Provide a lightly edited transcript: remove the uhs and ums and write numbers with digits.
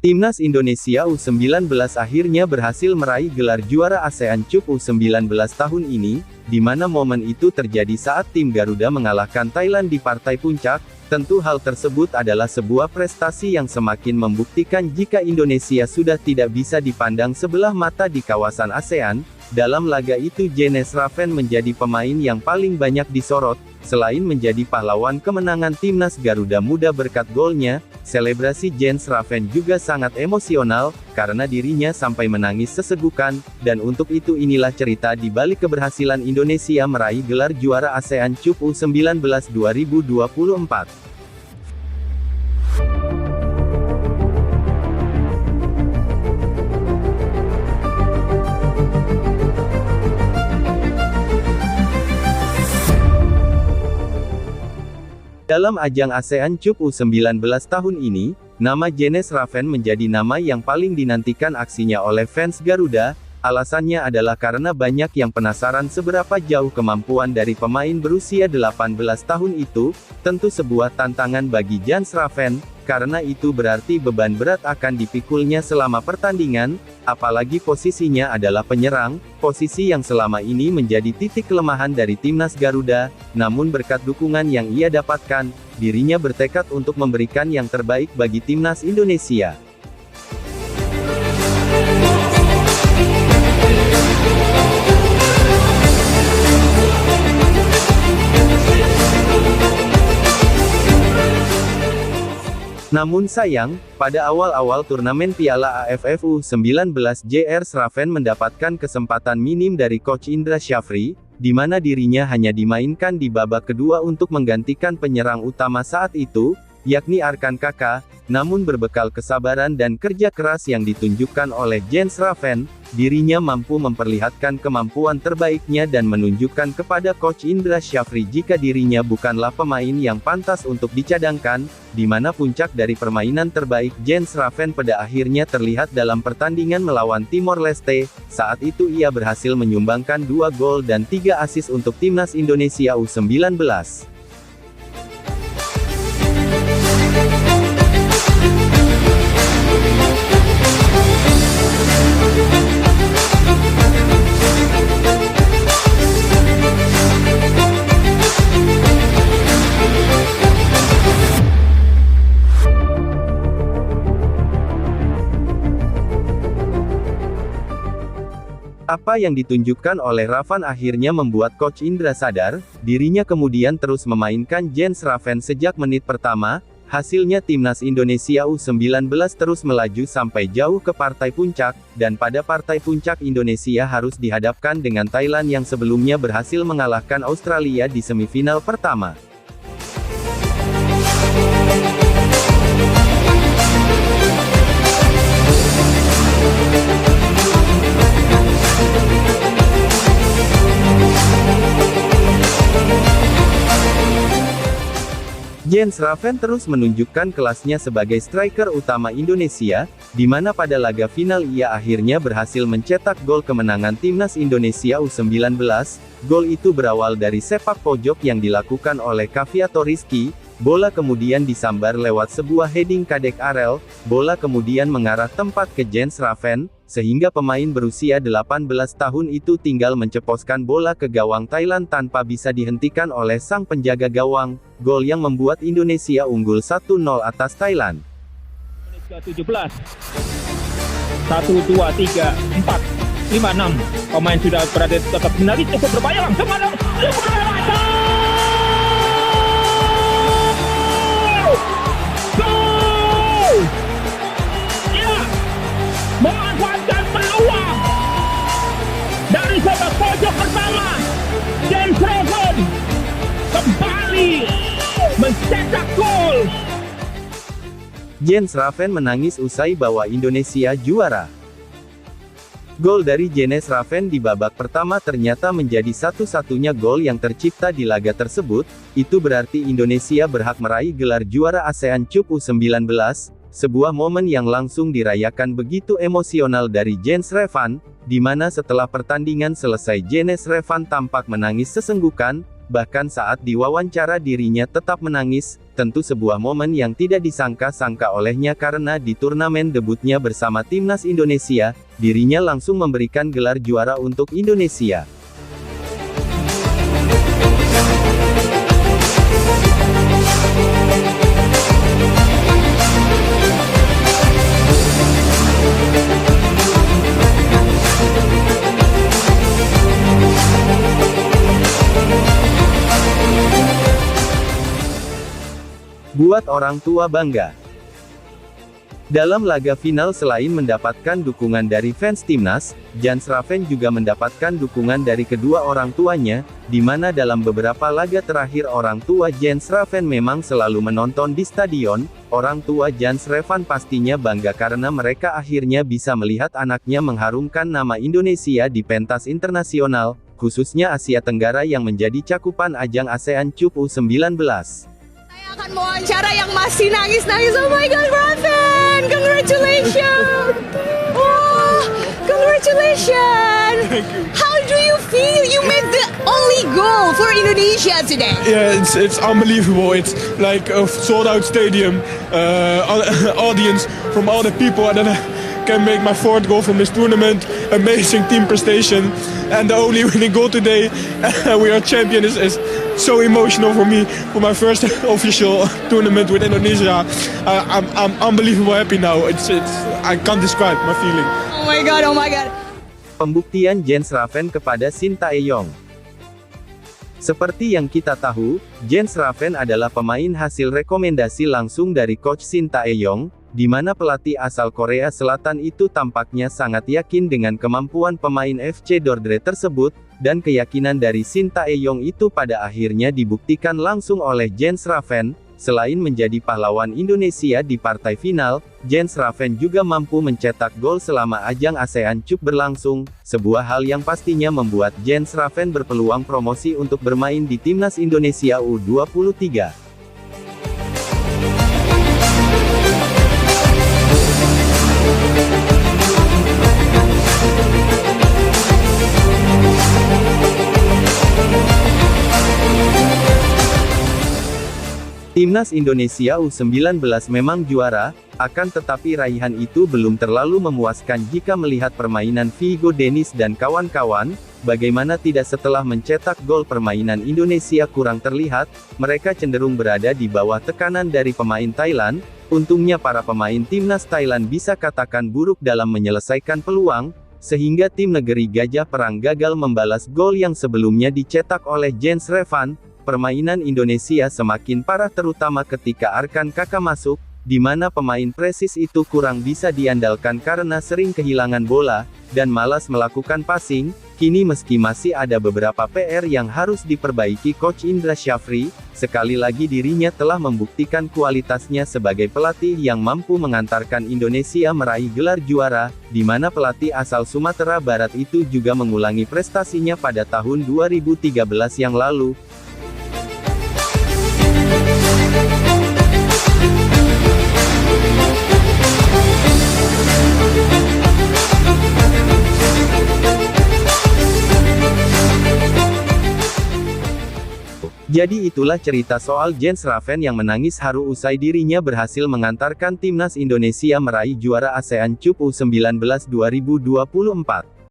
Timnas Indonesia U19 akhirnya berhasil meraih gelar juara ASEAN Cup U19 tahun ini, di mana momen itu terjadi saat tim Garuda mengalahkan Thailand di partai puncak. Tentu hal tersebut adalah sebuah prestasi yang semakin membuktikan jika Indonesia sudah tidak bisa dipandang sebelah mata di kawasan ASEAN. Dalam laga itu Jens Raven menjadi pemain yang paling banyak disorot. Selain menjadi pahlawan kemenangan timnas Garuda Muda berkat golnya, selebrasi Jens Raven juga sangat emosional, karena dirinya sampai menangis sesegukan, dan untuk itu inilah cerita di balik keberhasilan Indonesia meraih gelar juara ASEAN Cup U19 2024. Dalam ajang ASEAN Cup U19 tahun ini, nama Jens Raven menjadi nama yang paling dinantikan aksinya oleh fans Garuda. Alasannya adalah karena banyak yang penasaran seberapa jauh kemampuan dari pemain berusia 18 tahun itu. Tentu sebuah tantangan bagi Jens Raven, karena itu berarti beban berat akan dipikulnya selama pertandingan, apalagi posisinya adalah penyerang, posisi yang selama ini menjadi titik kelemahan dari timnas Garuda. Namun berkat dukungan yang ia dapatkan, dirinya bertekad untuk memberikan yang terbaik bagi timnas Indonesia. Namun sayang, pada awal-awal turnamen Piala AFF U19 Jrs Raven mendapatkan kesempatan minim dari Coach Indra Syafri, di mana dirinya hanya dimainkan di babak kedua untuk menggantikan penyerang utama saat itu, yakni Arkan Kaka. Namun berbekal kesabaran dan kerja keras yang ditunjukkan oleh Jens Raven, dirinya mampu memperlihatkan kemampuan terbaiknya dan menunjukkan kepada Coach Indra Syafri jika dirinya bukanlah pemain yang pantas untuk dicadangkan, di mana puncak dari permainan terbaik Jens Raven pada akhirnya terlihat dalam pertandingan melawan Timor Leste. Saat itu ia berhasil menyumbangkan 2 gol dan 3 assist untuk timnas Indonesia U19. Apa yang ditunjukkan oleh Raven akhirnya membuat Coach Indra sadar, dirinya kemudian terus memainkan Jens Raven sejak menit pertama. Hasilnya timnas Indonesia U19 terus melaju sampai jauh ke partai puncak, dan pada partai puncak Indonesia harus dihadapkan dengan Thailand yang sebelumnya berhasil mengalahkan Australia di semifinal pertama. Jens Raven terus menunjukkan kelasnya sebagai striker utama Indonesia, di mana pada laga final ia akhirnya berhasil mencetak gol kemenangan timnas Indonesia U19. Gol itu berawal dari sepak pojok yang dilakukan oleh Kavyato Rizky. Bola kemudian disambar lewat sebuah heading Kadek Arel, bola kemudian mengarah tempat ke Jens Raven, sehingga pemain berusia 18 tahun itu tinggal menceposkan bola ke gawang Thailand tanpa bisa dihentikan oleh sang penjaga gawang, gol yang membuat Indonesia unggul 1-0 atas Thailand. 17 1, 2, 3, 4, 5, 6 pemain sudah berada tetap menarik cukup berbahaya langsung ada memanfaatkan peluang dari sepak pojok pertama. Jens Raven kembali mencetak gol. Jens Raven menangis usai bawa Indonesia juara. Gol dari Jens Raven di babak pertama ternyata menjadi satu-satunya gol yang tercipta di laga tersebut. Itu berarti Indonesia berhak meraih gelar juara ASEAN Cup U19. Sebuah momen yang langsung dirayakan begitu emosional dari Jens Raven, di mana setelah pertandingan selesai Jens Raven tampak menangis sesenggukan. bahkan saat diwawancara dirinya tetap menangis, tentu sebuah momen yang tidak disangka-sangka olehnya karena di turnamen debutnya bersama timnas Indonesia, dirinya langsung memberikan gelar juara untuk Indonesia. Buat orang tua bangga. Dalam laga final selain mendapatkan dukungan dari fans timnas, Jan Schraven juga mendapatkan dukungan dari kedua orang tuanya, di mana dalam beberapa laga terakhir orang tua Jan Schraven memang selalu menonton di stadion. Orang tua Jan Schraven pastinya bangga karena mereka akhirnya bisa melihat anaknya mengharumkan nama Indonesia di pentas internasional, khususnya Asia Tenggara yang menjadi cakupan ajang ASEAN Cup U19. Akan mewawancara yang masih nangis-nangis. Oh my god, Raven! Congratulations! Wow, congratulations! Thank you. How do you feel? You made the only goal for Indonesia today. Yeah, it's unbelievable. It's like a sold-out stadium, audience from all the people, and then I can make my fourth goal from this tournament. Amazing team prestation, and the only winning goal today. We are champion. Is so emotional for me for my first official tournament with Indonesia. I'm unbelievable happy now. It's I can't describe my feeling. Oh my god, oh my god. Pembuktian Jan Schraven kepada Shin Tae-yong. Seperti yang kita tahu, Jan Schraven adalah pemain hasil rekomendasi langsung dari coach Shin Tae-yong, di mana pelatih asal Korea Selatan itu tampaknya sangat yakin dengan kemampuan pemain FC Dordrecht tersebut, dan keyakinan dari Shin Tae-yong itu pada akhirnya dibuktikan langsung oleh Jan Schraven. Selain menjadi pahlawan Indonesia di partai final, Jan Schraven juga mampu mencetak gol selama ajang ASEAN Cup berlangsung, sebuah hal yang pastinya membuat Jan Schraven berpeluang promosi untuk bermain di timnas Indonesia U23. Timnas Indonesia U19 memang juara, akan tetapi raihan itu belum terlalu memuaskan jika melihat permainan Vigo Dennis dan kawan-kawan. Bagaimana tidak setelah mencetak gol permainan Indonesia kurang terlihat, mereka cenderung berada di bawah tekanan dari pemain Thailand. Untungnya para pemain timnas Thailand bisa katakan buruk dalam menyelesaikan peluang, sehingga tim negeri Gajah Perang gagal membalas gol yang sebelumnya dicetak oleh Jan Schraven. Permainan Indonesia semakin parah terutama ketika Arkan Kakak masuk, di mana pemain presis itu kurang bisa diandalkan karena sering kehilangan bola, dan malas melakukan passing. Kini meski masih ada beberapa PR yang harus diperbaiki Coach Indra Syafri, sekali lagi dirinya telah membuktikan kualitasnya sebagai pelatih yang mampu mengantarkan Indonesia meraih gelar juara, di mana pelatih asal Sumatera Barat itu juga mengulangi prestasinya pada tahun 2013 yang lalu. Jadi itulah cerita soal Jan Schraven yang menangis haru usai dirinya berhasil mengantarkan timnas Indonesia meraih juara ASEAN Cup U19 2024.